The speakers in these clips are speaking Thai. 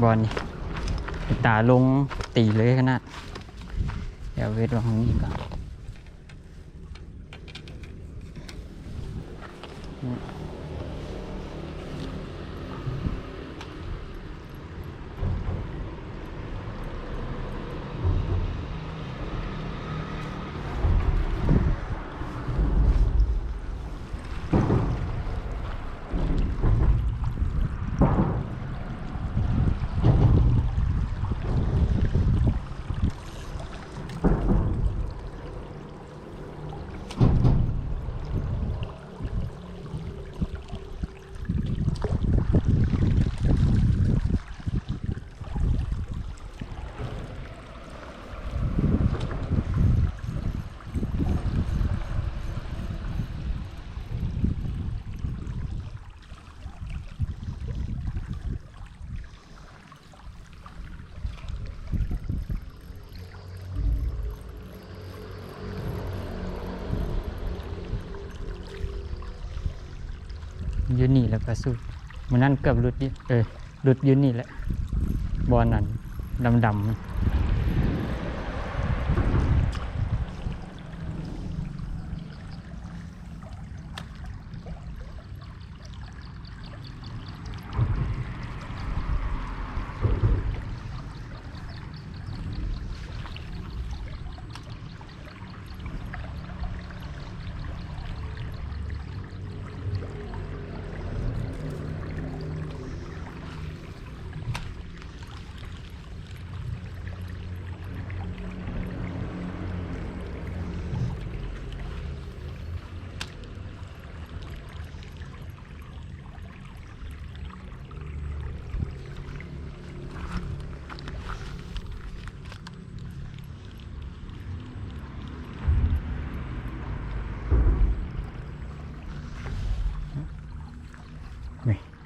บอลนี่ตาลงตีเลยขนาดเดี๋ยวเวทวางนี้ก่อนยูนี่แล้วก็สู้มันนั่นเกือบหลุดหลุดยูนี่แหละบอลนั่นดำนี่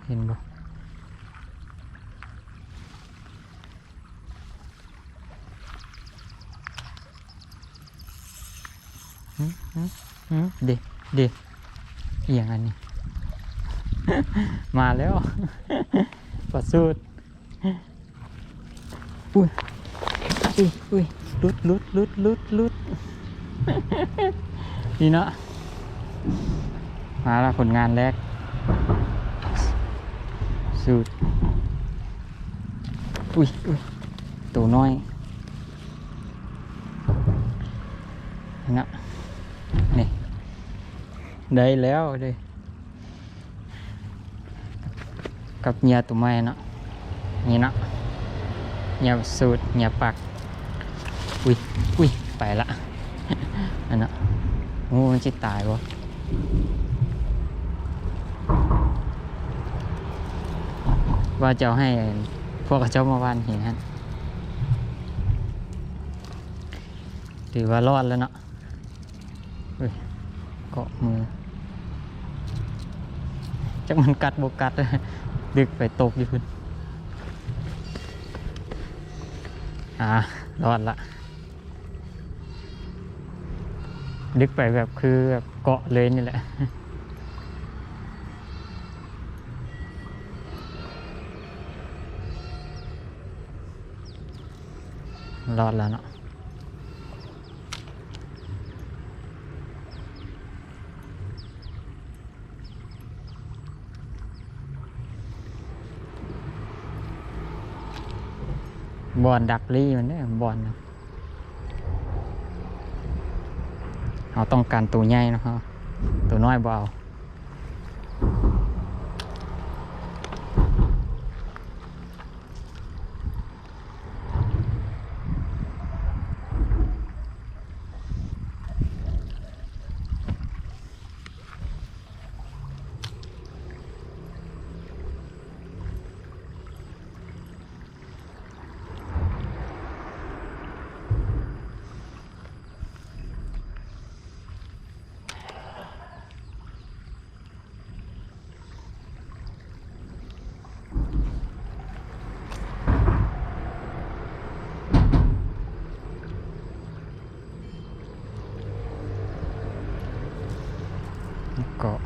เห็นบ่เด็กเอียงอันนี้ มาแล้ว ประสูตรอุ้ยลุด นี่เนาะมาแล้วผลงานแรกสูตรอุ้ยตัวน้อยนะนี่ได้แล้วเลยกับเนียตัวไม้เนาะนี่เนาะเนียสูตรเนียปักอุ้ยไปละอันนั้นโอ้มันจะตายวะว่าจะให้พวกเจ้ามาวานเห็นฮะถือว่ารอดแล้วเนาะเกาะมือจักมันกัดบกัดดึกไปตกอยู่คุณรอดละดึกไปแบบคือแบบเกาะเลยนี่แหละรอดแล้วเนาะบอลดักลี่มันเนี่ยบอลเราต้องการตัวใหญ่นะครับตัวน้อยเบาเกาะ